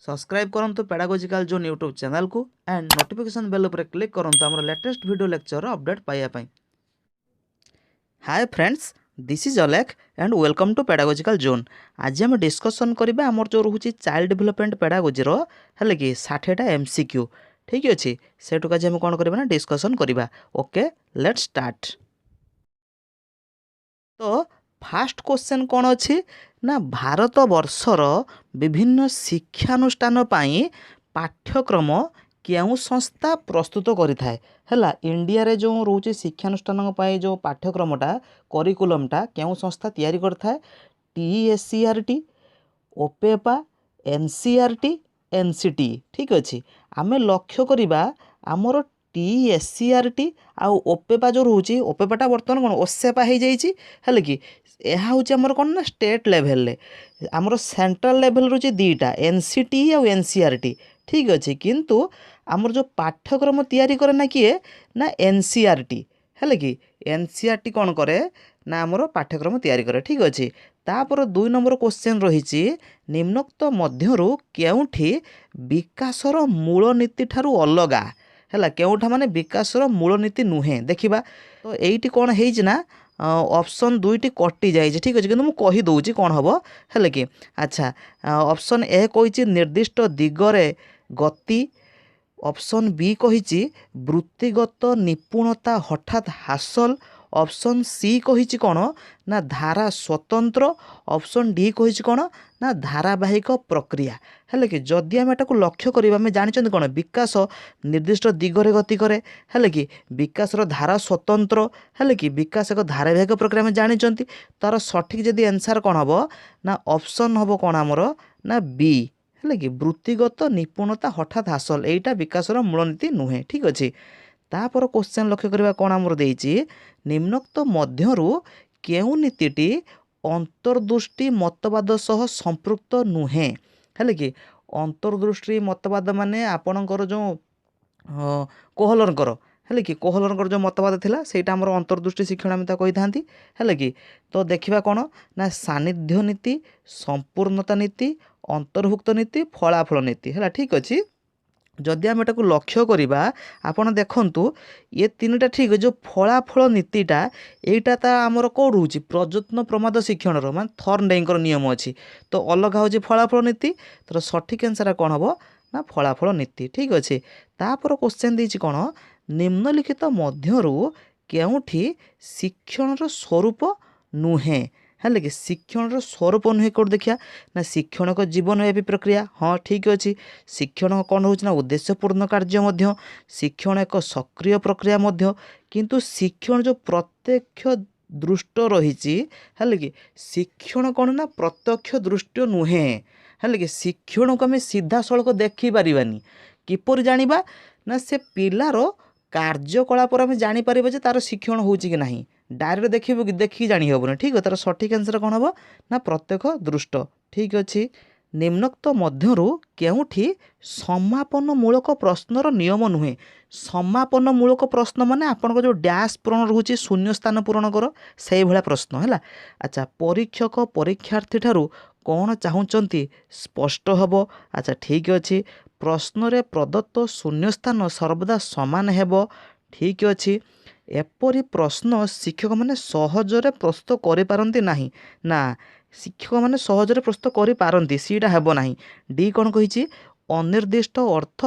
Subscribe करंतु pedagogical zone YouTube channel को and notification bell पर क्लिक करंतु हमर लेटेस्ट वीडियो लेक्चर अपडेट पाइबा पई। Hi friends, this is Alekh and welcome to pedagogical zone. आज हम डिस्कसन करिबा हमर जो रहुची चाइल्ड डेवलपमेंट पेडागोजी रो हले कि 60 टा एमसीक्यू। ठीक अछि, सेटु का हम कोन करिबा ना डिस्कसन करिबा। Okay, let's start. तो फास्ट क्वेश्चन कौन अच्छी ना भारत वर्षर विभिन्न शिक्षानुष्ठान पाई पाठ्यक्रम केउ संस्था प्रस्तुत करिथाए हैला। इंडिया रे जो रोचे शिक्षानुष्ठान पाई जो पाठ्यक्रमटा करिकुलमटा केउ संस्था तैयारी करथाए। टीएससीआरटी, ओपेपा, एनसीआरटी, एनसीटी। ठीक अच्छे, आमे लक्ष्य करिबा आमर टीएससीआरटी आ ओपेपा जो रोचे ओपेपाटा बर्तमान कौन ओसेपा हो जाइए है कि यह हूँ आमर कौन ना स्टेट लेवल आमर सेंट्रल लेवल रोचे दीटा एनसीटी आ एनसीआरटी। ठीक अच्छे, किंतु आमर जो पाठ्यक्रम तैयारी करे ना किए ना एनसीआरटी है कि एनसीआरटी कौन करे ना आमर पाठ्यक्रम तैयारी करे। ठीक अच्छे, तापर 2 नंबर क्वेश्चन रही निम्नोक्त मध्यरु केउठी विकासर मूल नीति ठारू अलगा है केउठा माने विकासर मूल नीति नुहे देखिबा। तो एइटी कौन है ना ऑप्शन 2टी कटि जाए। ठीक अच्छे, किंतु मुझे दौची कौन हम है कि अच्छा ऑप्शन ए कही निर्दिष्ट दिगरे गति, ऑप्शन बी कही वृत्तिगत निपुणता हठात हासिल, ऑप्शन सी कही कौन ना धारा स्वतंत्र, ऑप्शन डी कही कौन ना धारावाहिक प्रक्रिया है कि जदि आम एटा लक्ष्य करा आम जानते कौन विकास निर्दिष्ट दिगरे गति करे है कि विकासर धारा स्वतंत्र है कि विकास एक धारावाहिक प्रक्रिया आम जानते तार सठिक जदि आंसर कौन हम ना ऑप्शन हम कौन आमर ना बी है कि वृत्तिगत निपुणता हठात हासिल एटा विकासर मूल नीति नुहे। ठीक अच्छे, तापर क्वेश्चन लक्ष्य करवा कौन आमर देइछि निम्नोक्त मध्यरु केउ नीतिटी अंतर्दृष्टि मतवाद सह संपृक्त नुहे है कि अंतर्दृष्टि मतवाद माने आपणकर जो कोहलरकर है कि कोहलरकर जो मतवाद थिला सेटा हमर अंतर्दृष्टि शिक्षण आम कही था है कि। तो देखिबा कौन ना सानिध्य नीति, संपूर्णता नीति, अंतर्भुक्त नीति, फलाफल नीति है। ठीक अच्छे, जदि आम एटा लक्ष्य करिबा आपण देखंतु ये तीनटा ठीक जो फलाफल नीतिटा एटा ता आमर कौन रोचे प्रयत्न प्रमाद शिक्षण मान थर्नडाइंकर नियम अच्छी। तो अलग हो फलाफल नीति, तो सठिक आंसर कौन हम ना फलाफल नीति। ठीक अच्छे, तापर क्वेश्चन देछि कौन निम्नलिखित मध्यरु केउठी शिक्षणर स्वरूप नुहे है कि शिक्षण स्वरूप नुहे कौट देखिया ना शिक्षण को जीवनव्यापी प्रक्रिया। हाँ ठीक अच्छे, शिक्षण कौन हो उद्देश्यपूर्ण कार्य मध्य, शिक्षण एक सक्रिय प्रक्रिया मध्य, किंतु शिक्षण जो प्रत्यक्ष दृष्ट रही है कि शिक्षण कौन ना प्रत्यक्ष दृष्टि नुहे है कि शिक्षण को आम सीधा सड़क देखी पारानी किपर जानिबा ना से पिलार कार्यकलाप आम जापर जे तार शिक्षण हो कि ना डायरेक्ट देखिए कि देखिए जानी हेबन। ठीक है, तार सठिक आंसर कौन हम ना प्रत्यक्ष दृष्ट। ठीक अच्छे, निम्नोक्त मध्यरु केउठी समापन मूलक प्रश्नर नियम नुहे। समापन मूलक प्रश्न माने आपन जो डैश पूरण रोचे शून्य स्थान पूरण कर से भाया प्रश्न है। अच्छा, परीक्षक परीक्षार्थी ठारू कौन चाहूँगी स्पष्ट हम। अच्छा ठीक अच्छे, प्रश्न रे प्रदत्त शून्य स्थान सर्वदा समान हेब। ठीक अच्छे, एपरी प्रश्न शिक्षक माने सहजरे प्रस्तुत करि पारंती नाही ना शिक्षक माने सहजरे प्रस्तुत करि पारंती सीटा हेबो नाही। डी कोन कहिछि अनिर्दिष्ट अर्थ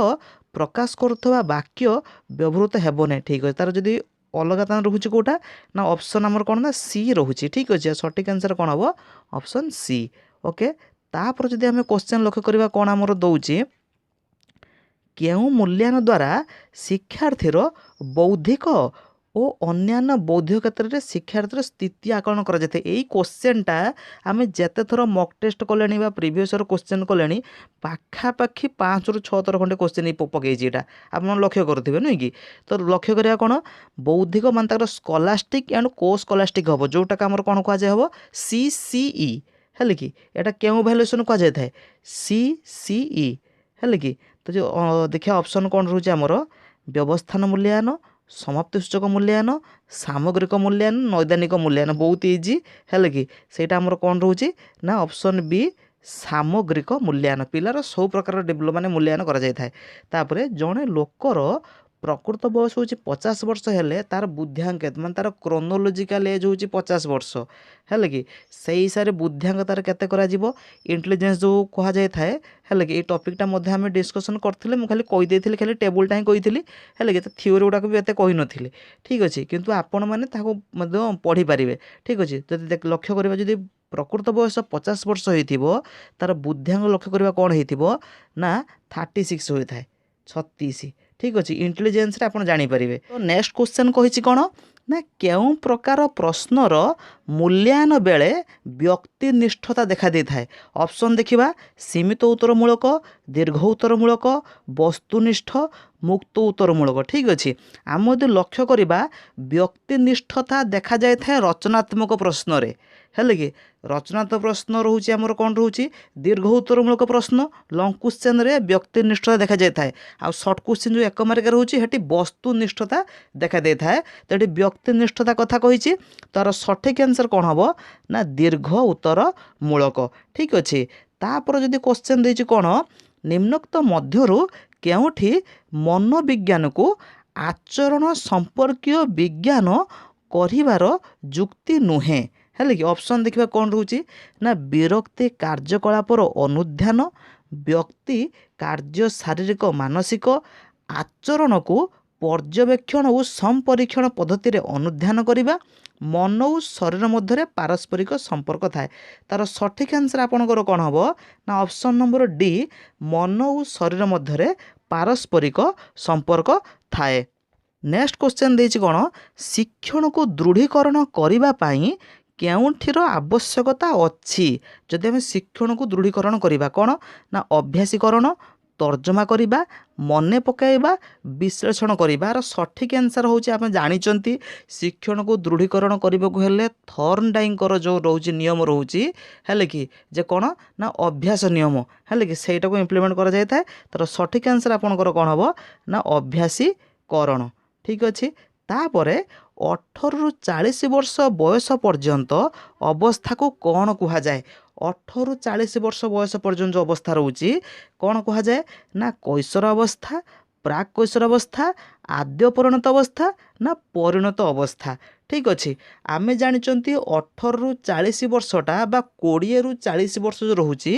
प्रकाश करुवा वाक्य व्यवहृत हेबो नै। ठीक अछि, तार जदि अलग तान रहुछि कोटा ना ऑप्शन हमर कोन ना सी रहुछि। ठीक अछि, सठिक आंसर कोन हबो ऑप्शन सी। ओके, तापर जदि हमें क्वेश्चन लक्ष्य करबा कोन हमर दउछि केउ मूल्यांकन द्वारा शिक्षार्थीर बौद्धिक और अन्यान्य बौद्धिक क्षेत्र में शिक्षार्थीर स्थिति आकलन कर क्वेश्चनटा आम जिते थर मक टेस्ट कले प्रिवियस क्वेश्चन कले पाखापाखि 5 ରୁ 6 थर खंडे क्वेश्चन पकई आप लक्ष्य करुवे नुह कि। तो लक्ष्य करा कौन बौद्धिक मान तक स्कलास्टिक एंड को स्कलास्टिक हम जोटा आम कौन कहुए हम CCE है कि यहाँ क्यों भैल्यूएसन कहुए CCE है कि। तो जो देखिए ऑप्शन कौन रोचे आमर व्यवस्थान मूल्यांकन, समाप्ति सूचक मूल्यांकन, सामग्रिक मूल्यांकन, नैदानिक मूल्यांकन बहुत इजी है कि। सेटा आमर कौन रोचे ना ऑप्शन बी ସାମଗ୍ରିକ ମୂଲ୍ୟାୟନ ପିଲାର ସବୁ ପ୍ରକାର ମାନେ ମୂଲ୍ୟାୟନ କରାଯାଇଥାଏ। ତାପରେ ଜଣେ ଲୋକର ପ୍ରକୃତ ବୟସ ହେଉଛି 50 ବର୍ଷ ହେଲେ ତାର ବୁଦ୍ଧ୍ୟାଙ୍କ ମାନେ ତାର କ୍ରୋନୋଲୋଜିକାଲ ଏଜ୍ ହେଉଛି 50 ବର୍ଷ ହେଲେ କି ସେଇ ହିସାବରେ ବୁଦ୍ଧ୍ୟାଙ୍କ ତାର କେତେ କରାଯିବ ଇଣ୍ଟେଲିଜେନ୍ସ ଯେଉଁ କୁହାଯାଇଥାଏ ହେଲେ କି ଏଇ ଟପିକଟା ମଧ୍ୟ ଆମେ ଡିସ୍କସନ୍ କରିଥିଲେ। ମୁଁ ଖାଲି କହିଦେଇଥିଲି ଖାଲି ଟେବୁଲଟା ହିଁ କହିଥିଲି ହେଲେ କି ଥିଓରି ଗୁଡ଼ାକ ବି ଏତେ କହିନଥିଲି ଠିକ୍ ଅଛି। କିନ୍ତୁ ଆପଣମାନେ ତାକୁ ମଧ୍ୟ ପଢ଼ିପାରିବେ ଠିକ୍ ଅଛି। ଯଦି ଲକ୍ଷ୍ୟ କରିବା ଯଦି ପ୍ରକୃତ ବୟସ 50 ବର୍ଷ ହେଇଥିବ ତାର ବୁଦ୍ଧ୍ୟାଙ୍କ ଲକ୍ଷ୍ୟ କରିବା କ'ଣ ହେଇଥିବ ନା 36 ହୋଇଥାଏ 36 ଠିକ୍ ଅଛି। ଇଣ୍ଟେଲିଜେନ୍ସରେ ଆପଣ ଜାଣିପାରିବେ। ତ ନେକ୍ସଟ କ୍ୱେଶ୍ଚନ୍ କହିଛି କ'ଣ ନା କେଉଁ ପ୍ରକାର ପ୍ରଶ୍ନର ମୂଲ୍ୟାୟନ ବେଳେ ବ୍ୟକ୍ତିନିଷ୍ଠତା ଦେଖାଦେଇଥାଏ। ଅପସନ୍ ଦେଖିବା ସୀମିତ ଉତ୍ତରମୂଳକ ଦୀର୍ଘ ଉତ୍ତରମୂଳକ ବସ୍ତୁନିଷ୍ଠ ମୁକ୍ତ ଉତ୍ତରମୂଳକ ଠିକ୍ ଅଛି। ଆମେ ଯଦି ଲକ୍ଷ୍ୟ କରିବା ବ୍ୟକ୍ତିନିଷ୍ଠତା ଦେଖାଯାଇଥାଏ ରଚନାତ୍ମକ ପ୍ରଶ୍ନରେ ହେଲେ କି ରଚନାତ୍ମକ ପ୍ରଶ୍ନ ରହୁଛି ଆମର କ'ଣ ରହୁଛି ଦୀର୍ଘ ଉତ୍ତରମୂଳକ ପ୍ରଶ୍ନ ଲଙ୍ଗ କ୍ୱେଶ୍ଚନରେ ବ୍ୟକ୍ତିନିଷ୍ଠତା ଦେଖାଯାଇଥାଏ। ଆଉ ସର୍ଟ କ୍ୱେଶ୍ଚନ୍ ଯେଉଁ 1 ମାର୍କ ରହୁଛି ସେଠି ବସ୍ତୁନିଷ୍ଠତା ଦେଖାଦେଇଥାଏ। ତ ଏଠି ବ୍ୟକ୍ତିନିଷ୍ଠତା କଥା କହିଛି ତାର ସଠିକ୍ ଆନ୍ସର କ'ଣ ହେବ ନା ଦୀର୍ଘ ଉତ୍ତରମୂଳକ ଠିକ୍ ଅଛି। ତାପରେ ଯଦି କ୍ୱେଶ୍ଚନ୍ ଦେଇଛି କ'ଣ ନିମ୍ନୋକ୍ତ ମଧ୍ୟରୁ କେଉଁଠି ମନୋବିଜ୍ଞାନକୁ ଆଚରଣ ସମ୍ପର୍କୀୟ ବିଜ୍ଞାନ କରିବାର ଯୁକ୍ତି ନୁହେଁ ହେଲେ କି ଅପସନ୍ ଦେଖିବା କ'ଣ ରହୁଛି ନା ବିରକ୍ତି କାର୍ଯ୍ୟକଳାପର ଅନୁଧ୍ୟାନ ବ୍ୟକ୍ତି କାର୍ଯ୍ୟ ଶାରୀରିକ ମାନସିକ ଆଚରଣକୁ ପର୍ଯ୍ୟବେକ୍ଷଣ ଓ ସମ୍ପରୀକ୍ଷଣ ପଦ୍ଧତିରେ ଅନୁଧ୍ୟାନ କରିବା ମନ ଓ ଶରୀର ମଧ୍ୟରେ ପାରସ୍ପରିକ ସମ୍ପର୍କ ଥାଏ। ତାର ସଠିକ୍ ଆନ୍ସର ଆପଣଙ୍କର କ'ଣ ହେବ ନା ଅପସନ୍ ନମ୍ବର ଡି ମନ ଓ ଶରୀର ମଧ୍ୟରେ ପାରସ୍ପରିକ ସମ୍ପର୍କ ଥାଏ। ନେକ୍ସଟ କ୍ୱେଶ୍ଚନ୍ ଦେଇଛି କ'ଣ ଶିକ୍ଷଣକୁ ଦୃଢ଼ୀକରଣ କରିବା ପାଇଁ କେଉଁଠିର ଆବଶ୍ୟକତା ଅଛି। ଯଦି ଆମେ ଶିକ୍ଷଣକୁ ଦୃଢ଼ୀକରଣ କରିବା କ'ଣ ନା ଅଭ୍ୟାସୀକରଣ ତର୍ଜମା କରିବା ମନେ ପକାଇବା ବିଶ୍ଳେଷଣ କରିବା। ଏହାର ସଠିକ୍ ଆନ୍ସର ହେଉଛି ଆପଣ ଜାଣିଛନ୍ତି ଶିକ୍ଷଣକୁ ଦୃଢ଼ୀକରଣ କରିବାକୁ ହେଲେ ଥର୍ନଡାଇଙ୍କର ଯେଉଁ ରହୁଛି ନିୟମ ରହୁଛି ହେଲେ କି ଯେ କ'ଣ ନା ଅଭ୍ୟାସ ନିୟମ ହେଲେ କି ସେଇଟାକୁ ଇମ୍ପ୍ଲିମେଣ୍ଟ କରାଯାଇଥାଏ। ତାର ସଠିକ୍ ଆନ୍ସର ଆପଣଙ୍କର କ'ଣ ହେବ ନା ଅଭ୍ୟାସୀକରଣ ଠିକ୍ ଅଛି। ତାପରେ 18ରୁ 40 ବର୍ଷ ବୟସ ପର୍ଯ୍ୟନ୍ତ ଅବସ୍ଥାକୁ କ'ଣ କୁହାଯାଏ। 18ରୁ 40 ବର୍ଷ ବୟସ ପର୍ଯ୍ୟନ୍ତ ଯେଉଁ ଅବସ୍ଥା ରହୁଛି କ'ଣ କୁହାଯାଏ ନା କୈଶୋର ଅବସ୍ଥା ପ୍ରାକ୍ କୈଶୋର ଅବସ୍ଥା ଆଦ୍ୟ ପରିଣତ ଅବସ୍ଥା ନା ପରିଣତ ଅବସ୍ଥା ଠିକ୍ ଅଛି। ଆମେ ଜାଣିଛନ୍ତି 18ରୁ 40 ବର୍ଷଟା ବା 20ରୁ 40 ବର୍ଷ ଯେଉଁ ରହୁଛି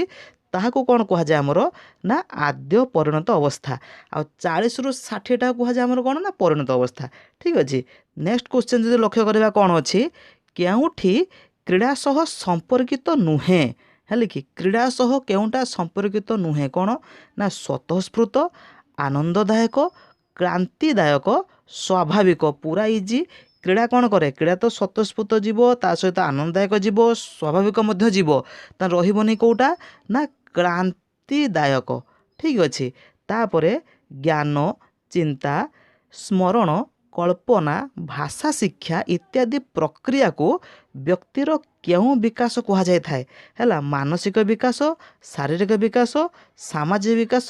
ତାହାକୁ କ'ଣ କୁହାଯାଏ ଆମର ନା ଆଦ୍ୟ ପରିଣତ ଅବସ୍ଥା ଆଉ 40ରୁ 60ଟା କୁହାଯାଏ ଆମର କ'ଣ ନା ପରିଣତ ଅବସ୍ଥା ଠିକ୍ ଅଛି। ନେକ୍ସଟ କ୍ୱେଶ୍ଚନ୍ ଯଦି ଲକ୍ଷ୍ୟ କରିବା କ'ଣ ଅଛି କେଉଁଠି କ୍ରୀଡ଼ା ସହ ସମ୍ପର୍କିତ ନୁହେଁ ହେଲେ କି କ୍ରୀଡ଼ା ସହ କେଉଁଟା ସମ୍ପର୍କିତ ନୁହେଁ କ'ଣ ନା ସ୍ୱତଃସ୍ଫୂର୍ତ୍ତ ଆନନ୍ଦଦାୟକ କ୍ରାନ୍ତିଦାୟକ ସ୍ୱାଭାବିକ ପୁରା ଇଜି। କ୍ରୀଡ଼ା କ'ଣ କରେ କ୍ରୀଡ଼ା ତ ସ୍ୱତଃସ୍ଫୂର୍ତ୍ତ ଯିବ ତା ସହିତ ଆନନ୍ଦଦାୟକ ଯିବ ସ୍ୱାଭାବିକ ମଧ୍ୟ ଯିବ ତା ରହିବନି କେଉଁଟା ନା କ୍ରାନ୍ତିଦାୟକ ଠିକ୍ ଅଛି। ତାପରେ ଜ୍ଞାନ ଚିନ୍ତା ସ୍ମରଣ କଳ୍ପନା ଭାଷା ଶିକ୍ଷା ଇତ୍ୟାଦି ପ୍ରକ୍ରିୟାକୁ ବ୍ୟକ୍ତିର କେଉଁ ବିକାଶ କୁହାଯାଇଥାଏ ହେଲା ମାନସିକ ବିକାଶ ଶାରୀରିକ ବିକାଶ ସାମାଜିକ ବିକାଶ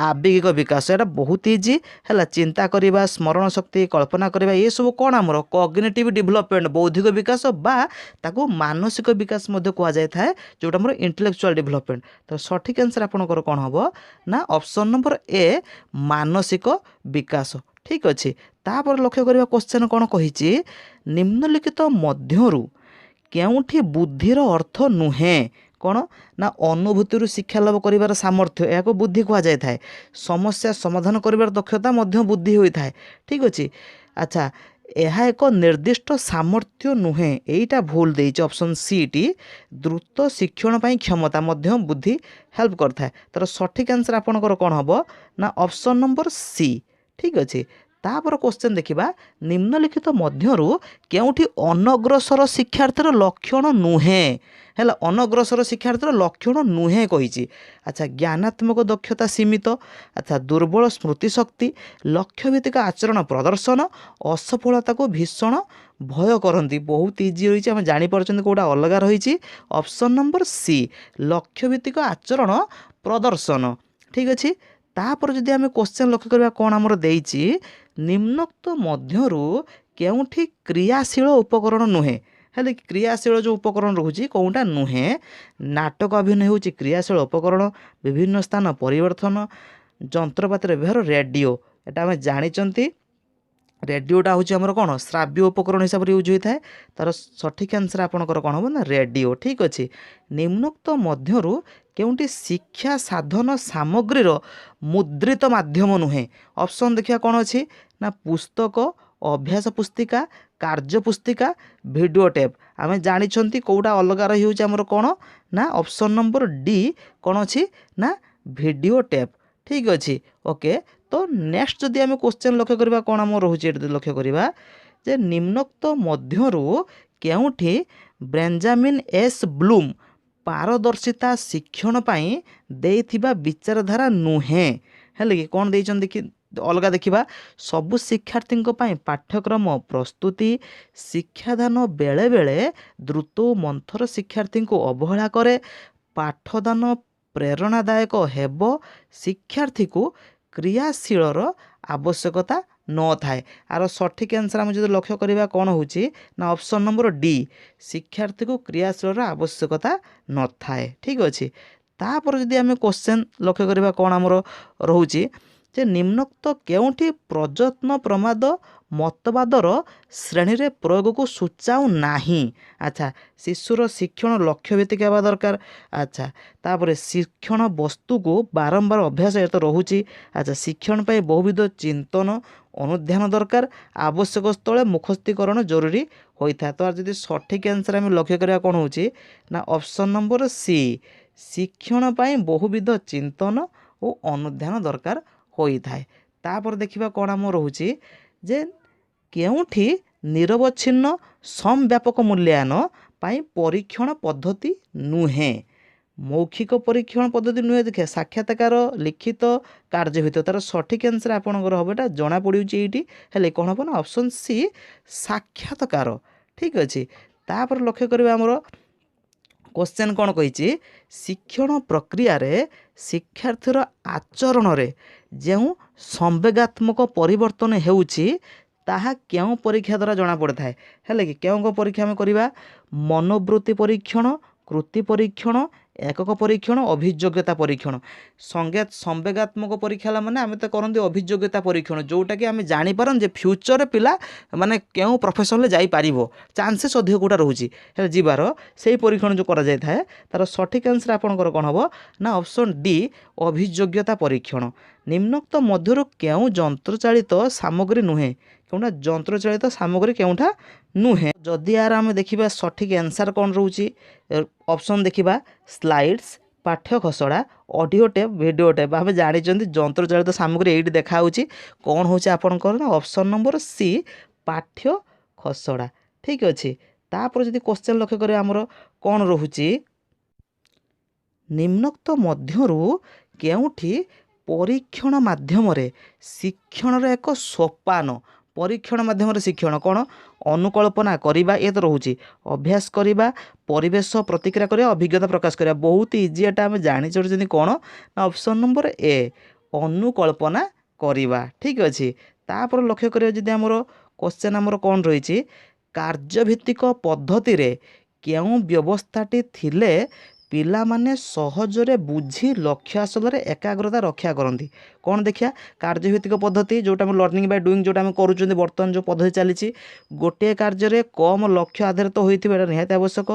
ଆବେଗିକ ବିକାଶ। ଏଇଟା ବହୁତ ଇଜି ହେଲା ଚିନ୍ତା କରିବା ସ୍ମରଣ ଶକ୍ତି କଳ୍ପନା କରିବା ଏସବୁ କ'ଣ ଆମର କଗ୍ନିଟିଭ୍ ଡେଭଲପମେଣ୍ଟ ବୌଦ୍ଧିକ ବିକାଶ ବା ତାକୁ ମାନସିକ ବିକାଶ ମଧ୍ୟ କୁହାଯାଇଥାଏ ଯେଉଁଟା ଆମର ଇଣ୍ଟେଲେକ୍ଚୁଆଲ୍ ଡେଭଲପମେଣ୍ଟ। ତ ସଠିକ୍ ଆନ୍ସର ଆପଣଙ୍କର କ'ଣ ହେବ ନା ଅପସନ୍ ନମ୍ବର ଏ ମାନସିକ ବିକାଶ ଠିକ୍ ଅଛି। ତାପରେ ଲକ୍ଷ୍ୟ କରିବା କ୍ୱେଶ୍ଚନ୍ କ'ଣ କହିଛି ନିମ୍ନଲିଖିତ ମଧ୍ୟରୁ କେଉଁଠି ବୁଦ୍ଧିର ଅର୍ଥ ନୁହେଁ କ'ଣ ନା ଅନୁଭୂତିରୁ ଶିକ୍ଷା ଲାଭ କରିବାର ସାମର୍ଥ୍ୟ ଏହାକୁ ବୁଦ୍ଧି କୁହାଯାଇଥାଏ। ସମସ୍ୟା ସମାଧାନ କରିବାର ଦକ୍ଷତା ମଧ୍ୟ ବୁଦ୍ଧି ହୋଇଥାଏ ଠିକ୍ ଅଛି। ଆଚ୍ଛା ଏହା ଏକ ନିର୍ଦ୍ଦିଷ୍ଟ ସାମର୍ଥ୍ୟ ନୁହେଁ ଏଇଟା ଭୁଲ ଦେଇଛି ଅପସନ୍ ସି ଟି ଦ୍ରୁତ ଶିକ୍ଷଣ ପାଇଁ କ୍ଷମତା ମଧ୍ୟ ବୁଦ୍ଧି ହେଲ୍ପ କରିଥାଏ। ତାର ସଠିକ୍ ଆନ୍ସର ଆପଣଙ୍କର କ'ଣ ହେବ ନା ଅପସନ୍ ନମ୍ବର ସି ଠିକ୍ ଅଛି। ତାପରେ କ୍ୱେଶ୍ଚନ୍ ଦେଖିବା ନିମ୍ନଲିଖିତ ମଧ୍ୟରୁ କେଉଁଠି ଅନଗ୍ରସର ଶିକ୍ଷାର୍ଥୀର ଲକ୍ଷଣ ନୁହେଁ ହେଲା ଅନଗ୍ରସର ଶିକ୍ଷାର୍ଥୀର ଲକ୍ଷଣ ନୁହେଁ କହିଛି। ଆଚ୍ଛା ଜ୍ଞାନାତ୍ମକ ଦକ୍ଷତା ସୀମିତ ଆଚ୍ଛା ଦୁର୍ବଳ ସ୍ମୃତି ଶକ୍ତି ଲକ୍ଷ୍ୟଭିତ୍ତିକ ଆଚରଣ ପ୍ରଦର୍ଶନ ଅସଫଳତାକୁ ଭୀଷଣ ଭୟ କରନ୍ତି। ବହୁତ ଇଜି ରହିଛି ଆମେ ଜାଣିପାରୁଛନ୍ତି କେଉଁଟା ଅଲଗା ରହିଛି ଅପସନ୍ ନମ୍ବର ସି ଲକ୍ଷ୍ୟଭିତ୍ତିକ ଆଚରଣ ପ୍ରଦର୍ଶନ ଠିକ୍ ଅଛି। ତାପରେ ଯଦି ଆମେ କ୍ୱେଶ୍ଚନ୍ ଲକ୍ଷ୍ୟ କରିବା କ'ଣ ଆମର ଦେଇଛି ନିମ୍ନୋକ୍ତ ମଧ୍ୟରୁ କେଉଁଠି କ୍ରିୟାଶୀଳ ଉପକରଣ ନୁହେଁ हेले क्रियाशील जो उपकरण रोचे कौटा नुहे। नाटक अभिनय हूँ क्रियाशील उपकरण। विभिन्न स्थान परिवर्तन। जंत्रपातिर व्यवहार रेडियो एटा आम जानी। रेडियोटा हूँ आमर कौन श्राव्य उपकरण हिसाब से यूज होता है। तार सठिक आंसर आपंकर कौन हम ना रेडियो। ठीक अच्छे। निम्नोक्त मध्यरु केउंटी शिक्षा साधन सामग्रीर मुद्रित माध्यम नुहे। ऑप्शन देखिए कौन अच्छी ना पुस्तक, अभ्यास पुस्तिका, कार्य पुस्तिका, वीडियो टेप। आम जानी कौटा अलग रही हूँ आमर कौन ना ऑप्शन नंबर डी कौन अच्छी ना वीडियो टेप। ठीक अच्छे। ओके। तो नेक्स्ट जदि आम क्वेश्चन लक्ष्य करवा कौन आम रोचे लक्ष्य करवा जे निम्नोक्त मध्यरु केउठी बेंजामिन एस ब्लूम पारदर्शिता शिक्षण पाई देइथिबा विचारधारा नुहे। हेले कि कौन देइछन देखि अलगा देखिबा। सबु शिक्षार्थी पाठ्यक्रम प्रस्तुति शिक्षादान बेले बेले द्रुत मंथर शिक्षार्थी को अवहेला करे। पाठदान प्रेरणादायक हेब शिक्षार्थी को क्रियाशीलर आवश्यकता न थाए। आर सठिक आंसर आम जो लक्ष्य करवा कौन हो ना ऑप्शन नंबर डी शिक्षार्थी को क्रियाशीलर आवश्यकता न थाए। ठीक अच्छे। तापर जदि आम क्वेश्चन लक्ष्य करवा कौन आमर रोचे जे निम्नोक्त केउठी प्रयत्न प्रमाद मतवादर श्रेणी रे प्रयोग को सूचाऊ नाही। अच्छा शिशुर शिक्षण लक्ष्य भित्तिक हेबा दरकार। अच्छा तापर शिक्षण वस्तु को बारंबार अभ्यास ये तो रोचे। अच्छा शिक्षण पाई बहुविध चिंतन अनुध्यान दरकार। आवश्यक स्थले मुखस्थीकरण जरूरी होता है। तो आज सठिक आंसर आम लक्ष्य करवा कौन हो ना ऑप्शन नंबर सी शिक्षण पाई बहुविध चिंतन और अनुध्यान दरकार होता है। तापर देखिबा कौन आम रोचे जे केउठी निरवच्छिन्न समव्यापक मूल्यांकन पाई परीक्षण पद्धति नुहे। मौखिक परीक्षण पद्धति नुहे। देखिए साक्षात्कार लिखित कार्य भितर तार सठिक आंसर आपंकर हम यहाँ जना पड़े ये कौन हम ना ऑप्शन सी साक्षात्कार। ठीक अच्छे। तापर लक्ष्य करवा आमर क्वेश्चन कौन कही शिक्षण प्रक्रिया रे शिक्षार्थीर आचरण रे जो संवेगात्मक परिवर्तन होउछि ताहा क्यों परीक्षा द्वारा जना पड़ता है। हेले कि क्यों परीक्षा आम करवा मनोवृत्ति परीक्षण, कृति परीक्षण, एकक परीक्षण, अभियोग्यता परीक्षण। संवेगात्मक परीक्षा माने आम तो करते अभियोग्यता परीक्षण जोटा कि आम जापर जे फ्यूचर पिला माने क्यों प्रोफेशन में जापर चांसेस अधिक कौटा रोचे जीवार से परीक्षण जो करा जाए तार सठिक आंसर आपंकर कौन हम ना ऑप्शन डी अभियोग्यता परीक्षण। निम्नोक्त मध्यरु क्यों यंत्रचालित सामग्री नुहे। क्योंटा यंत्रचालित सामग्री क्योंठा नुहे। जदि यार आम देखा सठिक आंसर कौन रोचे ऑप्शन देखा स्लाइड्स, पाठ्य खसड़ा, ऑडियो टेप, वीडियो टेप। आम जानी यंत्रचालित सामग्री ये देखा कौन हो आपंकर ना ऑप्शन नंबर सी पाठ्य खसड़ा। ठीक अच्छे। तापर जदि क्वेश्चन लक्ष्य करें आमर कौन रोचे निम्नोक्त मध्यरु केउठी परीक्षण माध्यम शिक्षण एक सोपान परीक्षण माध्यम शिक्षण कौन अनुकल्पना करवा ये तो रोचे अभ्यास करवा परिवेश प्रतिक्रिया करवा अभिज्ञता प्रकाश करवा बहुत इजी एटा आम जानी कौन ना ऑप्शन नंबर ए अनुकल्पना करवा। ठीक अच्छे। तापर लक्ष्य करिया जदि आमर क्वेश्चन आमर कौन रही कार्यभित्तिक पद्धति रे क्यों व्यवस्थाटी थिले पिला माने सहजरे बुझी लक्ष्य हासिल एकाग्रता रक्षा करती। कौन देखिया कार्यभित्तिक पद्धति जोटा लर्निंग बाय डूइंग जोटा करूँ बर्तमान जो पद्धति चली गोटे कार्य कम लक्ष्य आधारित होता निहाती आवश्यक।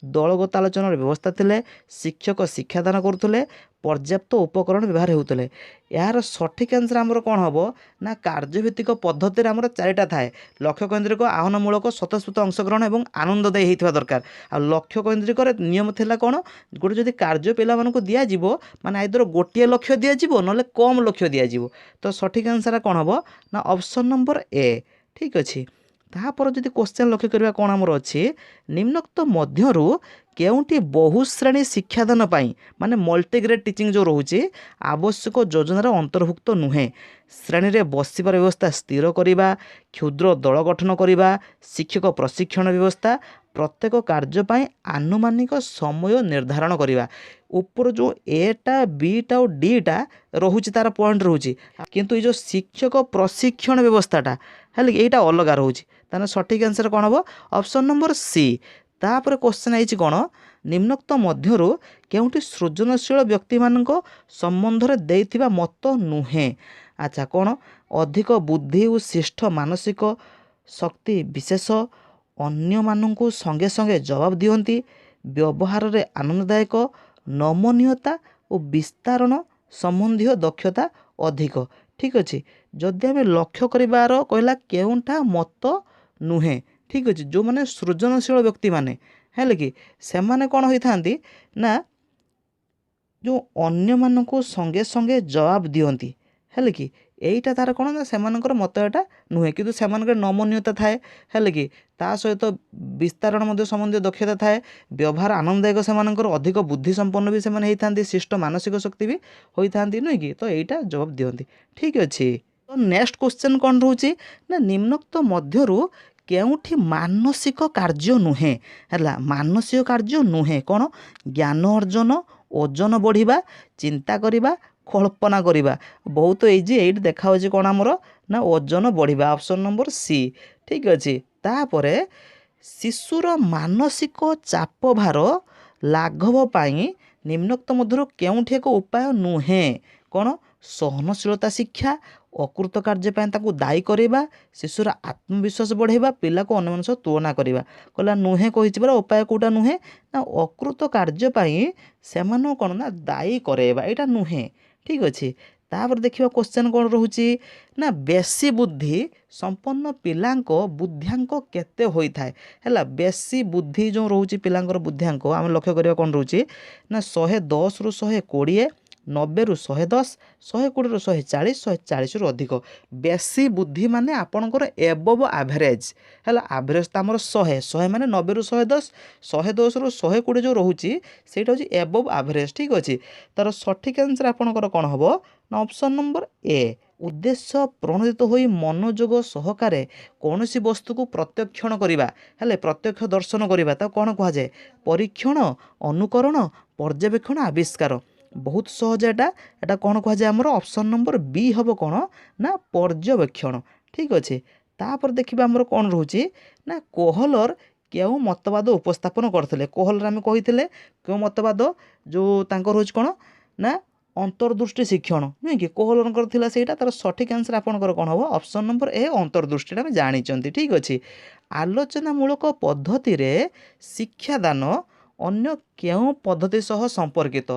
दलगत आलोचनार व्यवस्था थिले शिक्षक शिक्षादान करुले पर्याप्त उपकरण व्यवहार होते। यार सठिक आंसर आमर कौन हम ना कार्यभित्तिक पद्धति आमर चारिटा थाए लक्ष्य केन्द्रिक आह्वानमूलक स्वतःस्फूर्त अंशग्रहण और आनंददायी होता दरकार। आ लक्ष्य केन्द्रिक नियम थिला कौन गोटे जदि कार्य पिला मानक दिज्व माने आइदर गोटे लक्ष्य दिज्व ना कम लक्ष्य दिज्व। तो सठिक आंसर कौन हम ना ऑप्शन नंबर ए। ठीक अच्छे। तापर जदि क्वेश्चन लक्ष्य करवा कौन आमर अच्छे निम्नोक्त मध्यरु केउठी बहुश्रेणी शिक्षादान पाई माने मल्टीग्रेड टीचिंग जो रोचे आवश्यक योजनार अंतर्भुक्त नुहे। श्रेणी रे बसिबार व्यवस्था स्थिर करवा, क्षुद्र दल गठन करवा, शिक्षक प्रशिक्षण व्यवस्था, प्रत्येक कार्य ପାଇଁ ଆନୁମାନିକ ସମୟ ନିର୍ଦ୍ଧାରଣ କରିବା। ଉପର ଯେଉଁ ଏଟା ବିଟା ଆଉ ଡିଟା ରହୁଛି ତାର ପଏଣ୍ଟ ରହୁଛି, କିନ୍ତୁ ଏଇ ଯେଉଁ ଶିକ୍ଷକ ପ୍ରଶିକ୍ଷଣ ବ୍ୟବସ୍ଥାଟା ହେଲେ ଏଇଟା ଅଲଗା ରହୁଛି। ତାହେଲେ ସଠିକ୍ ଆନ୍ସର୍ କ'ଣ ହେବ? Option number C. ତାପରେ କ୍ୱେଶ୍ଚନ୍ ହେଇଛି କ'ଣ, ନିମ୍ନୋକ୍ତ ମଧ୍ୟରୁ କେଉଁଠି ସୃଜନଶୀଳ ବ୍ୟକ୍ତିମାନଙ୍କ ସମ୍ବନ୍ଧରେ ଦେଇଥିବା ମତ ନୁହେଁ? ଆଚ୍ଛା, କ'ଣ? ଅଧିକ ବୁଦ୍ଧି ଓ ଶ୍ରେଷ୍ଠ ମାନସିକ ଶକ୍ତି ବିଶେଷ, ଅନ୍ୟମାନଙ୍କୁ ସଙ୍ଗେ ସଙ୍ଗେ ଜବାବ ଦିଅନ୍ତି, ବ୍ୟବହାରରେ ଆନନ୍ଦଦାୟକ, ନମନୀୟତା ଓ ବିସ୍ତାରଣ ସମ୍ବନ୍ଧୀୟ ଦକ୍ଷତା ଅଧିକ। ଠିକ୍ ଅଛି, ଯଦି ଆମେ ଲକ୍ଷ୍ୟ କରିବାର କହିଲା କେଉଁଟା ମତ ନୁହେଁ, ଠିକ୍ ଅଛି, ଯେଉଁମାନେ ସୃଜନଶୀଳ ବ୍ୟକ୍ତିମାନେ ହେଲେ କି ସେମାନେ କ'ଣ ହୋଇଥାନ୍ତି ନା ଯେଉଁ ଅନ୍ୟମାନଙ୍କୁ ସଙ୍ଗେ ସଙ୍ଗେ ଜବାବ ଦିଅନ୍ତି, ହେଲେ କି এইটা ତାର କ'ଣ ନା ସେମାନଙ୍କର ମତ ଏଟା ନୁହେଁ, କିନ୍ତୁ ସେମାନଙ୍କର ନମନୀୟତା ଥାଏ, ହେଲେ କି ତା ସହିତ ବିସ୍ତାରଣ ମଧ୍ୟ ସମ୍ବନ୍ଧୀୟ ଦକ୍ଷତା ଥାଏ, ବ୍ୟବହାର ଆନନ୍ଦଦାୟକ, ସେମାନଙ୍କର ଅଧିକ ବୁଦ୍ଧି ସମ୍ପନ୍ନ ବି ସେମାନେ ହେଇଥାନ୍ତି, ଶିଷ୍ଟ ମାନସିକ ଶକ୍ତି ବି ହୋଇଥାନ୍ତି, ନୁହେଁ କି? ତ এইটা ଜବାବ ଦିଅନ୍ତି। ଠିକ୍ ଅଛି, ତ ନେକ୍ସଟ କ୍ୱେଶ୍ଚନ୍ କ'ଣ ରହୁଛି ନା ନିମ୍ନୋକ୍ତ ମଧ୍ୟରୁ କେଉଁଠି ମାନସିକ କାର୍ଯ୍ୟ ନୁହେଁ? ହେଲା, ମାନସିକ କାର୍ଯ୍ୟ ନୁହେଁ କ'ଣ? ଜ୍ଞାନ ଅର୍ଜନ, ଓଜନ ବଢ଼ିବା, ଚିନ୍ତା କରିବା, କଳ୍ପନା କରିବା। ବହୁତ ଇଜି, ଏଇଠି ଦେଖାହେଉଛି କ'ଣ ଆମର ନା ଓଜନ ବଢ଼ିବା, ଅପସନ୍ ନମ୍ବର ସି। ଠିକ୍ ଅଛି, ତାପରେ ଶିଶୁର ମାନସିକ ଚାପ ଭାର ଲାଘବ ପାଇଁ ନିମ୍ନୋକ୍ତ ମଧ୍ୟରୁ କେଉଁଠି ଏକ ଉପାୟ ନୁହେଁ? କ'ଣ? ସହନଶୀଳତା ଶିକ୍ଷା, ଅକୃତ କାର୍ଯ୍ୟ ପାଇଁ ତାକୁ ଦାୟୀ କରିବା, ଶିଶୁର ଆତ୍ମବିଶ୍ୱାସ ବଢ଼ାଇବା, ପିଲାକୁ ଅନ୍ୟମାନଙ୍କ ସହ ତୁଳନା କରିବା। କହିଲା ନୁହେଁ କହିଛି ପରା, ଉପାୟ କେଉଁଟା ନୁହେଁ ନା ଅକୃତ କାର୍ଯ୍ୟ ପାଇଁ ସେମାନଙ୍କୁ କ'ଣ ନା ଦାୟୀ କରାଇବା, ଏଇଟା ନୁହେଁ। ଠିକ୍ ଅଛି, ତାପରେ ଦେଖିବା କ୍ୱେଶ୍ଚନ୍ କ'ଣ ରହୁଛି ନା ବେଶୀ ବୁଦ୍ଧି ସମ୍ପନ୍ନ ପିଲାଙ୍କ ବୁଦ୍ଧ୍ୟାଙ୍କ କେତେ ହୋଇଥାଏ? ହେଲା, ବେଶୀ ବୁଦ୍ଧି ଯେଉଁ ରହୁଛି ପିଲାଙ୍କର ବୁଦ୍ଧ୍ୟାଙ୍କ ଆମେ ଲକ୍ଷ୍ୟ କରିବା କ'ଣ ରହୁଛି ନା 110ରୁ 120, 90ରୁ 110, 120ରୁ 140, 140ରୁ ଅଧିକ। ବେଶୀ ବୁଦ୍ଧି ମାନେ ଆପଣଙ୍କର ଏବଭ୍ ଆଭରେଜ୍। ହେଲା, ଆଭରେଜ୍ ତ ଆମର 100 ମାନେ 90ରୁ 110, 110ରୁ 120 ଯେଉଁ ରହୁଛି ସେଇଟା ହେଉଛି ଏବଭ୍ ଆଭରେଜ୍। ଠିକ୍ ଅଛି, ତାର ସଠିକ୍ ଆନ୍ସର୍ ଆପଣଙ୍କର କ'ଣ ହେବ ନା ଅପସନ୍ ନମ୍ବର ଏ। ଉଦ୍ଦେଶ୍ୟ ପ୍ରଣୋଦିତ ହୋଇ ମନୋଯୋଗ ସହକାରେ କୌଣସି ବସ୍ତୁକୁ ପ୍ରତ୍ୟକ୍ଷଣ କରିବା, ହେଲେ ପ୍ରତ୍ୟକ୍ଷ ଦର୍ଶନ କରିବା, ତାକୁ କ'ଣ କୁହାଯାଏ? ପରୀକ୍ଷଣ, ଅନୁକରଣ, ପର୍ଯ୍ୟବେକ୍ଷଣ, ଆବିଷ୍କାର। ବହୁତ ସହଜ ଏଟା କ'ଣ କୁହାଯାଏ ଆମର? ଅପସନ୍ ନମ୍ବର ବି ହେବ କ'ଣ ନା ପର୍ଯ୍ୟବେକ୍ଷଣ। ଠିକ୍ ଅଛି, ତାପରେ ଦେଖିବା ଆମର କ'ଣ ରହୁଛି ନା କୋହଲର କେଉଁ ମତବାଦ ଉପସ୍ଥାପନ କରିଥିଲେ? କୋହଲର ଆମେ କହିଥିଲେ କେଉଁ ମତବାଦ, ଯେଉଁ ତାଙ୍କର ହେଉଛି କ'ଣ ନା ଅନ୍ତର୍ଦୃଷ୍ଟି ଶିକ୍ଷଣ, ନୁହେଁ କି? କୋହଲରଙ୍କର ଥିଲା ସେଇଟା। ତାର ସଠିକ୍ ଆନ୍ସର୍ ଆପଣଙ୍କର କ'ଣ ହେବ? ଅପସନ୍ ନମ୍ବର ଏ ଅନ୍ତର୍ଦୃଷ୍ଟିଟା ଆମେ ଜାଣିଛନ୍ତି। ଠିକ୍ ଅଛି, ଆଲୋଚନାମୂଳକ ପଦ୍ଧତିରେ ଶିକ୍ଷାଦାନ ଅନ୍ୟ କେଉଁ ପଦ୍ଧତି ସହ ସମ୍ପର୍କିତ?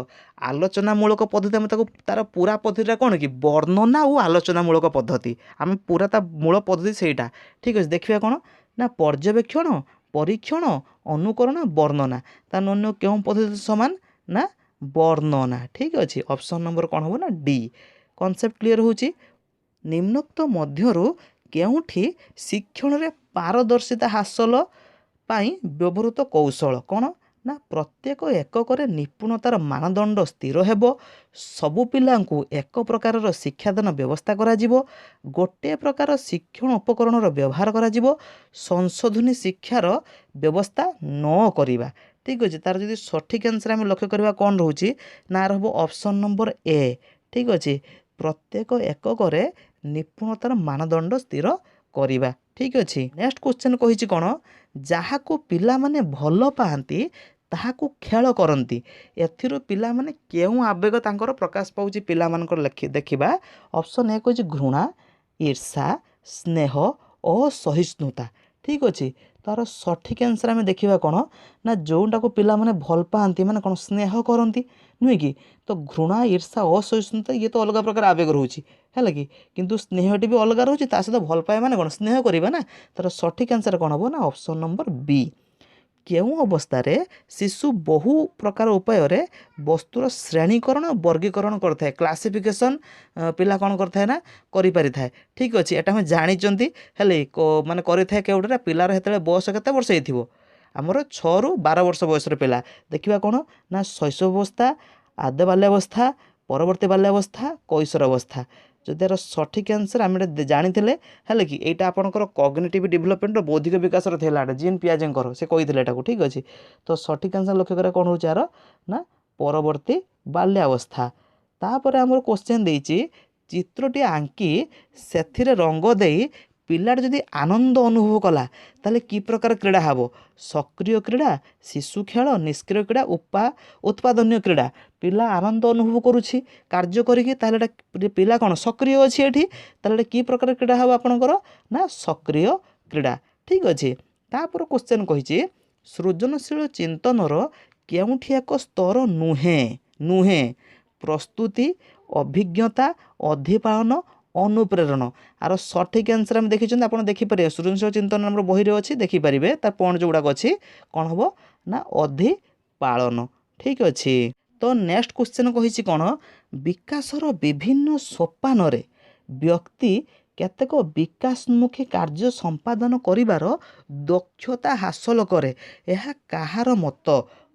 ଆଲୋଚନାମୂଳକ ପଦ୍ଧତି ଆମେ ତାକୁ ତାର ପୁରା ପଦ୍ଧତିଟା କ'ଣ କି ବର୍ଣ୍ଣନା ଓ ଆଲୋଚନାମୂଳକ ପଦ୍ଧତି, ଆମେ ପୁରା ତା ମୂଳ ପଦ୍ଧତି ସେଇଟା। ଠିକ୍ ଅଛି, ଦେଖିବା କ'ଣ ନା ପର୍ଯ୍ୟବେକ୍ଷଣ, ପରୀକ୍ଷଣ, ଅନୁକରଣ, ବର୍ଣ୍ଣନା। ତା ଅନ୍ୟ କେଉଁ ପଦ୍ଧତି ସମାନ ନା ବର୍ଣ୍ଣନା। ଠିକ୍ ଅଛି, ଅପସନ୍ ନମ୍ବର କ'ଣ ହେବ ନା ଡି। କନସେପ୍ଟ କ୍ଲିୟର ହେଉଛି? ନିମ୍ନୋକ୍ତ ମଧ୍ୟରୁ କେଉଁଠି ଶିକ୍ଷଣରେ ପାରଦର୍ଶିତା ହାସଲ ପାଇଁ ବ୍ୟବହୃତ କୌଶଳ? କ'ଣ ନା ପ୍ରତ୍ୟେକ ଏକକରେ ନିପୁଣତାର ମାନଦଣ୍ଡ ସ୍ଥିର ହେବ, ସବୁ ପିଲାଙ୍କୁ ଏକ ପ୍ରକାରର ଶିକ୍ଷାଦାନ ବ୍ୟବସ୍ଥା କରାଯିବ, ଗୋଟିଏ ପ୍ରକାର ଶିକ୍ଷଣ ଉପକରଣର ବ୍ୟବହାର କରାଯିବ, ସଂଶୋଧନୀ ଶିକ୍ଷାର ବ୍ୟବସ୍ଥା ନ କରିବା। ଠିକ୍ ଅଛି, ତାର ଯଦି ସଠିକ୍ ଆନ୍ସର୍ ଆମେ ଲକ୍ଷ୍ୟ କରିବା କ'ଣ ରହୁଛି ନା ଆର ହେବ ଅପସନ୍ ନମ୍ବର ଏ। ଠିକ୍ ଅଛି, ପ୍ରତ୍ୟେକ ଏକକରେ ନିପୁଣତାର ମାନଦଣ୍ଡ ସ୍ଥିର କରିବା। ଠିକ୍ ଅଛି, ନେକ୍ସଟ କ୍ୱେଶ୍ଚନ୍ କହିଛି କ'ଣ? ଯାହାକୁ ପିଲାମାନେ ଭଲ ପାଆନ୍ତି ତାହାକୁ ଖେଳ କରନ୍ତି। ଏଥିରୁ ପିଲାମାନେ କେଉଁ ଆବେଗ ତାଙ୍କର ପ୍ରକାଶ ପାଉଛି ପିଲାମାନଙ୍କର ଦେଖିବା। ଅପସନ୍ ଏ କହିଛି ଘୃଣା, ଈର୍ଷା, ସ୍ନେହ, ଅସହିଷ୍ଣୁତା। ଠିକ୍ ଅଛି, ତାର ସଠିକ୍ ଆନ୍ସର୍ ଆମେ ଦେଖିବା କ'ଣ ନା ଯେଉଁଟାକୁ ପିଲାମାନେ ଭଲ ପାଆନ୍ତି ମାନେ କ'ଣ ସ୍ନେହ କରନ୍ତି, ନୁହେଁ କି? ତ ଘୃଣା, ଈର୍ଷା, ଅସହିଷ୍ଣୁତା ଇଏ ତ ଅଲଗା ପ୍ରକାର ଆବେଗ ରହୁଛି, ହେଲା କି? କିନ୍ତୁ ସ୍ନେହଟି ବି ଅଲଗା ରହୁଛି, ତା ସହିତ ଭଲ ପାଇବା ମାନେ କ'ଣ ସ୍ନେହ କରିବା ନା। ତାର ସଠିକ୍ ଆନ୍ସର୍ କ'ଣ ହେବ ନା ଅପସନ୍ ନମ୍ବର ବି। କେଉଁ ଅବସ୍ଥାରେ ଶିଶୁ ବହୁ ପ୍ରକାର ଉପାୟରେ ବସ୍ତୁର ଶ୍ରେଣୀକରଣ ବର୍ଗୀକରଣ କରିଥାଏ? କ୍ଲାସିଫିକେସନ୍ ପିଲା କ'ଣ କରିଥାଏ ନା କରିପାରିଥାଏ। ଠିକ୍ ଅଛି, ଏଟା ଆମେ ଜାଣିଛନ୍ତି, ହେଲେ ମାନେ କରିଥାଏ କେଉଁଟା? ପିଲାର ସେତେବେଳେ ବୟସ କେତେ ବର୍ଷ ହେଇଥିବ? ଆମର 6ରୁ 12 ବର୍ଷ ବୟସର ପିଲା। ଦେଖିବା କ'ଣ ନା ଶୈଶବ ଅବସ୍ଥା, ଆଦ୍ୟ ବାଲ୍ୟାବସ୍ଥା, ପରବର୍ତ୍ତୀ ବାଲ୍ୟାବସ୍ଥା କୈଶୋର ଅବସ୍ଥା। ଯଦି ଏହାର ସଠିକ୍ ଆନ୍ସର୍ ଆମେ ଜାଣିଥିଲେ ହେଲେ କି ଏଇଟା ଆପଣଙ୍କର କଗ୍ନିଟିଭ୍ ଡେଭଲପମେଣ୍ଟର ବୌଦ୍ଧିକ ବିକାଶର ଥିଲା ଏଇଟା ଜିନ୍ ପିଆଜେଙ୍କର ସେ କହିଥିଲେ ଏଟାକୁ ଠିକ୍ ଅଛି। ତ ସଠିକ୍ ଆନ୍ସର୍ ଲକ୍ଷ୍ୟ କରିବା କ'ଣ ହେଉଛି ଏହାର ନା ପରବର୍ତ୍ତୀ ବାଲ୍ୟାବସ୍ଥା। ତାପରେ ଆମର କ୍ୱେଶ୍ଚନ୍ ଦେଇଛି ଚିତ୍ରଟି ଆଙ୍କି ସେଥିରେ ରଙ୍ଗ ଦେଇ ପିଲାଟି ଯଦି ଆନନ୍ଦ ଅନୁଭବ କଲା ତାହେଲେ କି ପ୍ରକାର କ୍ରୀଡ଼ା ହେବ? ସକ୍ରିୟ କ୍ରୀଡ଼ା, ଶିଶୁ ଖେଳ, ନିଷ୍କ୍ରିୟ କ୍ରୀଡ଼ା, ଉତ୍ପାଦନୀୟ କ୍ରୀଡ଼ା। ପିଲା ଆନନ୍ଦ ଅନୁଭବ କରୁଛି କାର୍ଯ୍ୟ କରିକି, ତାହେଲେ ଏଇଟା ପିଲା କ'ଣ ସକ୍ରିୟ ଅଛି ଏଠି, ତାହେଲେ ଏଇଟା କି ପ୍ରକାର କ୍ରୀଡ଼ା ହେବ ଆପଣଙ୍କର ନା ସକ୍ରିୟ କ୍ରୀଡ଼ା। ଠିକ୍ ଅଛି। ତାପରେ କ୍ୱେଶ୍ଚନ୍ କହିଛି ସୃଜନଶୀଳ ଚିନ୍ତନର କେଉଁଠି ଏକ ସ୍ତର ନୁହେଁ? ପ୍ରସ୍ତୁତି, ଅଭିଜ୍ଞତା, ଅଧିପାଳନ, ଅନୁପ୍ରେରଣ। ଆର ସଠିକ୍ ଆନ୍ସର୍ ଆମେ ଦେଖିଛନ୍ତି, ଆପଣ ଦେଖିପାରିବେ ସୃଜନଶୀଳ ଚିନ୍ତନ ଆମର ବହିରେ ଅଛି, ଦେଖିପାରିବେ ତା ପଏଣ୍ଟ ଯେଉଁଗୁଡ଼ାକ ଅଛି କ'ଣ ହେବ ନା ଅଧିପାଳନ। ଠିକ୍ ଅଛି। ତ ନେକ୍ସଟ କ୍ୱେଶ୍ଚନ୍ କହିଛି କ'ଣ ବିକାଶର ବିଭିନ୍ନ ସୋପାନରେ ବ୍ୟକ୍ତି କେତେକ ବିକାଶମୁଖୀ କାର୍ଯ୍ୟ ସମ୍ପାଦନ କରିବାର ଦକ୍ଷତା ହାସଲ କରେ, ଏହା କାହାର ମତ?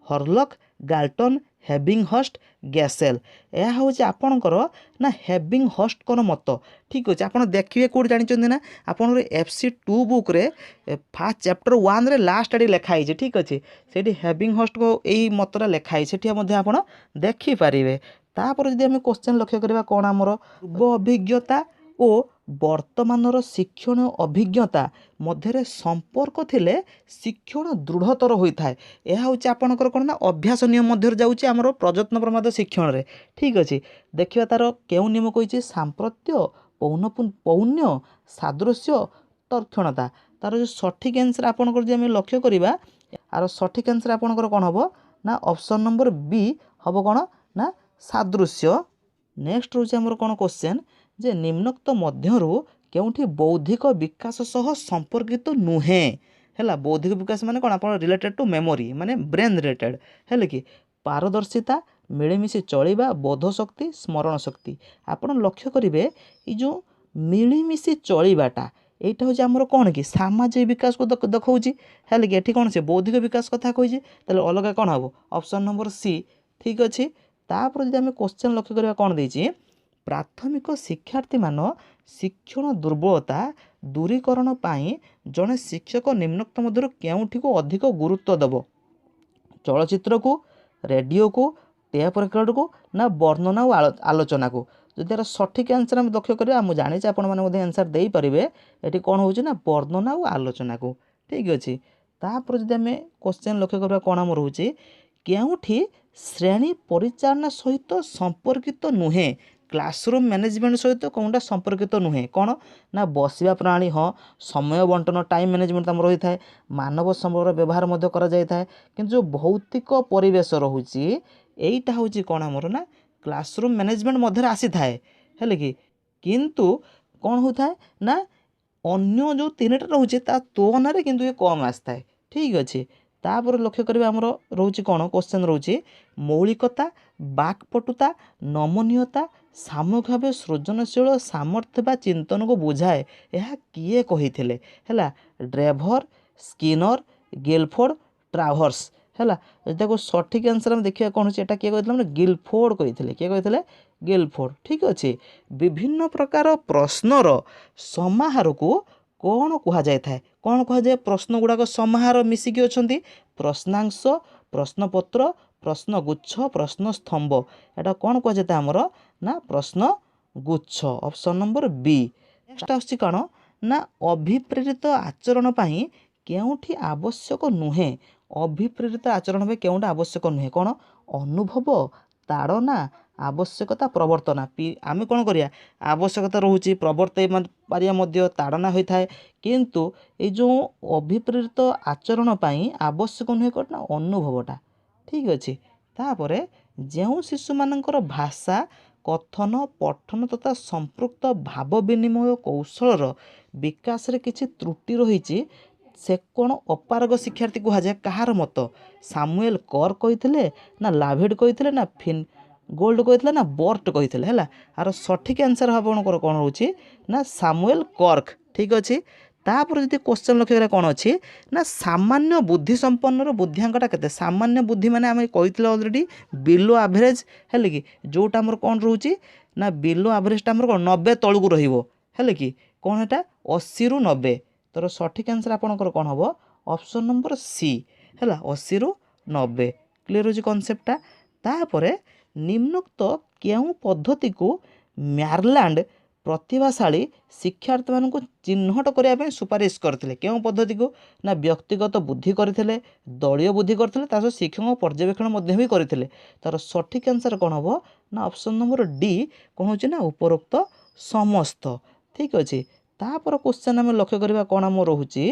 ହର୍ଲକ୍, ଗାଲ୍ଟନ୍, ହେବିଙ୍ଗହର୍ଷ୍ଟ, ଗ୍ୟାସେଲ୍। ଏହା ହେଉଛି ଆପଣଙ୍କର ନା ହେବିଙ୍ଗହର୍ଷ୍ଟଙ୍କର ମତ। ଠିକ୍ ଅଛି। ଆପଣ ଦେଖିବେ କେଉଁଠି ଜାଣିଛନ୍ତି ନା ଆପଣଙ୍କର FC2 ବୁକ୍ରେ ଫାର୍ଷ୍ଟ ଚାପ୍ଟର 1ରେ ଲାଷ୍ଟ ଆଡ଼େ ଲେଖା ହେଇଛି। ଠିକ୍ ଅଛି। ସେଇଠି ହେବିଙ୍ଗହର୍ଷ୍ଟଙ୍କ ଏଇ ମତଟା ଲେଖା ହେଇଛି, ସେଠି ମଧ୍ୟ ଆପଣ ଦେଖିପାରିବେ। ତାପରେ ଯଦି ଆମେ କ୍ୱେଶ୍ଚନ୍ ଲକ୍ଷ୍ୟ କରିବା କ'ଣ ଆମର ପୂର୍ବ ଅଭିଜ୍ଞତା ଓ ବର୍ତ୍ତମାନର ଶିକ୍ଷଣ ଅଭିଜ୍ଞତା ମଧ୍ୟରେ ସମ୍ପର୍କ ଥିଲେ ଶିକ୍ଷଣ ଦୃଢ଼ତର ହୋଇଥାଏ। ଏହା ହେଉଛି ଆପଣଙ୍କର କ'ଣ ନା ଅଭ୍ୟାସ ନିୟମ ମଧ୍ୟରେ ଯାଉଛି ଆମର ପ୍ରଯତ୍ନ ପ୍ରମାଦ ଶିକ୍ଷଣରେ। ଠିକ୍ ଅଛି। ଦେଖିବା ତାର କେଉଁ ନିୟମ କହିଛି ସାମ୍ପ୍ରତ୍ୟ, ପୌନ୍ୟ, ସାଦୃଶ୍ୟ, ତତ୍କ୍ଷଣତା। ତାର ଯେଉଁ ସଠିକ୍ ଆନ୍ସର୍ ଆପଣଙ୍କର ଯଦି ଆମେ ଲକ୍ଷ୍ୟ କରିବା ଆର ସଠିକ୍ ଆନ୍ସର୍ ଆପଣଙ୍କର କ'ଣ ହେବ ନା ଅପସନ୍ ନମ୍ବର ବି ହେବ କ'ଣ ନା ସାଦୃଶ୍ୟ। ନେକ୍ସଟ ରହୁଛି ଆମର କ'ଣ କ୍ୱେଶ୍ଚନ୍ ଯେ ନିମ୍ନୋକ୍ତ ମଧ୍ୟରୁ କେଉଁଠି ବୌଦ୍ଧିକ ବିକାଶ ସହ ସମ୍ପର୍କିତ ନୁହେଁ? ହେଲା, ବୌଦ୍ଧିକ ବିକାଶ ମାନେ କ'ଣ ଆପଣ ରିଲେଟେଡ୍ ଟୁ ମେମୋରି ମାନେ ବ୍ରେନ୍ ରିଲେଟେଡ୍ ହେଲେ କି ପାରଦର୍ଶିତା, ମିଳିମିଶି ଚଳିବା, ବୋଧ ଶକ୍ତି, ସ୍ମରଣ ଶକ୍ତି। ଆପଣ ଲକ୍ଷ୍ୟ କରିବେ ଏଇ ଯେଉଁ ମିଳିମିଶି ଚଳିବାଟା এইটা ହେଉଛି ଆମର କ'ଣ କି ସାମାଜିକ ବିକାଶକୁ ଦେଖାଉଛି ହେଲେ କି ଏଠି କ'ଣ ସେ ବୌଦ୍ଧିକ ବିକାଶ କଥା କହିଛି, ତାହେଲେ ଅଲଗା କ'ଣ ହେବ ଅପସନ୍ ନମ୍ବର ସି। ଠିକ୍ ଅଛି। ତାପରେ ଯଦି ଆମେ କ୍ୱେଶ୍ଚନ୍ ଲକ୍ଷ୍ୟ କରିବା କ'ଣ ଦେଇଛି ପ୍ରାଥମିକ ଶିକ୍ଷାର୍ଥୀମାନ ଶିକ୍ଷଣ ଦୁର୍ବଳତା ଦୂରୀକରଣ ପାଇଁ ଜଣେ ଶିକ୍ଷକ ନିମ୍ନୋକ୍ତ ମଧ୍ୟରୁ କେଉଁଠିକୁ ଅଧିକ ଗୁରୁତ୍ୱ ଦେବ? ଚଳଚ୍ଚିତ୍ରକୁ, ରେଡ଼ିଓକୁ, ଟେପ୍ ରେକର୍ଡ଼କୁ ନା ବର୍ଣ୍ଣନା ଓ ଆଲୋଚନାକୁ? ଯଦି ଏହାର ସଠିକ୍ ଆନ୍ସର୍ ଆମେ ଲକ୍ଷ୍ୟ କରିବା, ମୁଁ ଜାଣିଛି ଆପଣମାନେ ମଧ୍ୟ ଆନ୍ସର୍ ଦେଇପାରିବେ, ଏଠି କ'ଣ ହେଉଛି ନା ବର୍ଣ୍ଣନା ଓ ଆଲୋଚନାକୁ। ଠିକ୍ ଅଛି। ତାପରେ ଯଦି ଆମେ କ୍ୱେଶ୍ଚନ୍ ଲକ୍ଷ୍ୟ କରିବା କ'ଣ ଆମର ରହୁଛି କେଉଁଠି ଶ୍ରେଣୀ ପରିଚାଳନା ସହିତ ସମ୍ପର୍କିତ ନୁହେଁ? କ୍ଲାସରୁମ୍ ମ୍ୟାନେଜମେଣ୍ଟ ସହିତ କେଉଁଟା ସମ୍ପର୍କିତ ନୁହେଁ? କ'ଣ ନା ବସିବା ପ୍ରଣାଳୀ, ହଁ ସମୟ ବଣ୍ଟନ ଟାଇମ୍ ମ୍ୟାନେଜମେଣ୍ଟ ଆମର ରହିଥାଏ, ମାନବ ସମ୍ବଳର ବ୍ୟବହାର ମଧ୍ୟ କରାଯାଇଥାଏ, କିନ୍ତୁ ଯେଉଁ ଭୌତିକ ପରିବେଶ ରହୁଛି এইটা ହେଉଛି କ'ଣ ଆମର ନା କ୍ଲାସରୁମ୍ ମ୍ୟାନେଜମେଣ୍ଟ ମଧ୍ୟରେ ଆସିଥାଏ ହେଲେ କି କିନ୍ତୁ କ'ଣ ହେଉଥାଏ ନା ଅନ୍ୟ ଯେଉଁ ତିନିଟା ରହୁଛି ତା ତୁଳନାରେ କିନ୍ତୁ ଏ କମ୍ ଆସିଥାଏ। ଠିକ୍ ଅଛି। ତାପରେ ଲକ୍ଷ୍ୟ କରିବା ଆମର ରହୁଛି କ'ଣ କ୍ୱେଶ୍ଚନ୍ ରହୁଛି ମୌଳିକତା, ବାକ୍ପଟୁତା, ନମନୀୟତା ସାମୂହିକ ଭାବେ ସୃଜନଶୀଳ ସାମର୍ଥ୍ୟ ବା ଚିନ୍ତନକୁ ବୁଝାଏ, ଏହା କିଏ କହିଥିଲେ? ହେଲା, ଡ୍ରେଭର, ସ୍କିନର, ଗିଲଫୋର୍ଡ, ଟ୍ରାଭର୍ସ। ହେଲା, ଯଦି ତାକୁ ସଠିକ୍ ଆନ୍ସର୍ ଆମେ ଦେଖିବା କ'ଣ ହେଉଛି ଏଇଟା କିଏ କହିଥିଲେ ମାନେ ଗିଲଫୋର୍ଡ କହିଥିଲେ। କିଏ କହିଥିଲେ? ଗିଲଫୋର୍ଡ। ଠିକ୍ ଅଛି। ବିଭିନ୍ନ ପ୍ରକାର ପ୍ରଶ୍ନର ସମାହାରକୁ କ'ଣ କୁହାଯାଇଥାଏ? କ'ଣ କୁହାଯାଏ? ପ୍ରଶ୍ନ ଗୁଡ଼ାକ ସମାହାର ମିଶିକି ଅଛନ୍ତି ପ୍ରଶ୍ନାଂଶ, ପ୍ରଶ୍ନପତ୍ର, ପ୍ରଶ୍ନଗୁଚ୍ଛ, ପ୍ରଶ୍ନସ୍ତମ୍ଭ। ଏଇଟା କ'ଣ କୁହାଯାଇଥାଏ ଆମର ନା ପ୍ରଶ୍ନଗୁଚ୍ଛ। ଅପସନ୍ ନମ୍ବର ବି। ନେକ୍ସଟ ଆସୁଛି କ'ଣ ନା ଅଭିପ୍ରେରିତ ଆଚରଣ ପାଇଁ କେଉଁଠି ଆବଶ୍ୟକ ନୁହେଁ? ଅଭିପ୍ରେରିତ ଆଚରଣ ପାଇଁ କେଉଁଟା ଆବଶ୍ୟକ ନୁହେଁ? କ'ଣ ଅନୁଭବ, ତାଡ଼ନା, ଆବଶ୍ୟକତା, ପ୍ରବର୍ତ୍ତନା। ଆମେ କ'ଣ କରିବା ଆବଶ୍ୟକତା ରହୁଛି ପ୍ରବର୍ତ୍ତାଇ ପାରିବା ମଧ୍ୟ ତାଡ଼ନା ହୋଇଥାଏ, କିନ୍ତୁ ଏଇ ଯେଉଁ ଅଭିପ୍ରେରିତ ଆଚରଣ ପାଇଁ ଆବଶ୍ୟକ ନୁହେଁ କ'ଣ ନା ଅନୁଭବଟା। ଠିକ୍ ଅଛି। ତାପରେ ଯେଉଁ ଶିଶୁମାନଙ୍କର ଭାଷା, କଥନ, ପଠନ ତଥା ସମ୍ପୃକ୍ତ ଭାବ ବିନିମୟ କୌଶଳର ବିକାଶରେ କିଛି ତ୍ରୁଟି ରହିଛି ସେ କ'ଣ ଅପାରଗ ଶିକ୍ଷାର୍ଥୀ କୁହାଯାଏ? କାହାର ମତ? ସାମୁଏଲ କର୍ କହିଥିଲେ ନା ଲାଭିଡ୍ କହିଥିଲେ ନା ଗୋଲ୍ଡ କହିଥିଲେ ନା ବର୍ଟ କହିଥିଲେ? ହେଲା, ଆର ସଠିକ୍ ଆନ୍ସର୍ ଆପଣଙ୍କର କ'ଣ ରହୁଛି ନା ସାମୁଏଲ କର୍କ। ଠିକ୍ ଅଛି। तापर जदि क्वेश्चन लक्ष्य करिया कौन अच्छी ना सामान्य बुद्धि संपन्नर बुद्धिआंकटा केते सामान्य बुद्धि माने आम कही अलरेडी बिलो एवरेज है कि जोटा आमर कौन रोचे ना बिलो एवरेजटा आमर कौन 90 तलू रही कि कौन है 80 ରୁ 90 तर सठिक आंसर आपंकर कौन हम ऑप्शन नंबर सी है 80 ରୁ 90 क्लीयर हो कनसेप्टटा तापर निम्नोक्त केउं पद्धति को म्यारलैंड प्रतिभाशाली शिक्षार्थी मानक चिन्हट करने सुपारिश करते केउं पद्धति को ना व्यक्तिगत बुद्धि करते दलीय बुद्धि करते शिक्षक पर्यवेक्षण भी करते तार सठिक आंसर कौन हम ना ऑप्शन नंबर डी कौन हो ना उपरोक्त समस्त ठीक अच्छे तापर क्वेश्चन आम लक्ष्य करवा कौन आम रोचे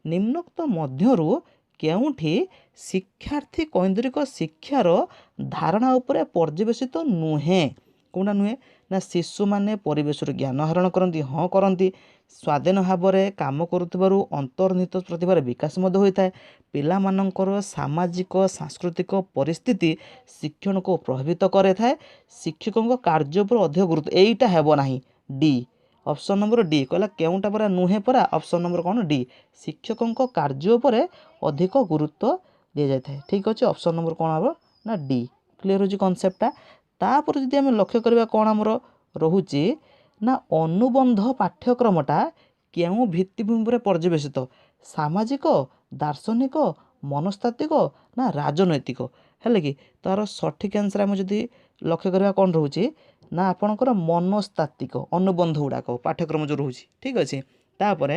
निम्नोक्त मध्यरु केउठी शिक्षार्थी कैंद्रिक शिक्षार धारणा उपरे पर्यवेसित नुहे कौटा नुहे ना शिशु माने परिवेश ज्ञान आहरण करती हाँ करती स्वाधीन भाव में काम करुथिबारु अंतर्निहित प्रतिभार विकास होता है पिलामानंकर सामाजिक सांस्कृतिक परिस्थिति शिक्षण को प्रभावित करे थाए शिक्षकों कार्य पर अधिक गुरुत्व एटा हेब नाही डी ऑप्शन नंबर डी कहला केउटा परा नुहे परा ऑप्शन नंबर कौन डी शिक्षकों कार्य पर अधिक गुरुत्व दि जाए ठीक अच्छे ऑप्शन नंबर कौन हम ना डी क्लीयर हो कनसेप्टटा तापर जदि आम लक्ष्य करवा कौन आमर रोचे ना अनुबंध पाठ्यक्रमटा केउं भित्तिभूमि पर पर्यवेसित सामाजिक दार्शनिक मनस्तात्विक ना राजनैतिक है कि तार सठिक आंसर आम जदि लक्ष्य करवा कौन रोचे ना आपणकर मनस्तात्विक अनुबंध गुड़ाक पाठ्यक्रम जो रोचे ठीक अच्छे तापर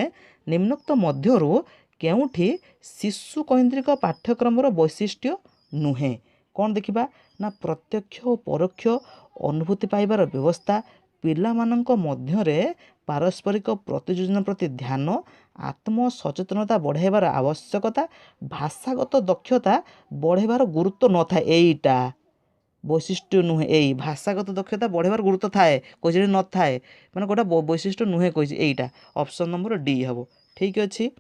निम्नोक्त मध्यरु केउठी शिशु कैंद्रिक पाठ्यक्रम वैशिष्ट्य नुहे कौन देखा ना प्रत्यक्ष और परोक्ष अनुभूति पाइबार व्यवस्था पिलामानंक मध्यरे पारस्परिक प्रतियोजना प्रति ध्यान आत्म सचेतनता बढ़ाइबार आवश्यकता भाषागत दक्षता बढ़ाइबार गुरुत्व न था एटा वैशिष्ट्य नुहे यही भाषागत दक्षता बढ़ाइबार गुरुत्व थाए कही न थाए मैंने गोटे वैशिष्ट्य नुहे कही एटा ऑप्शन नंबर डी हम ठीक अच्छे।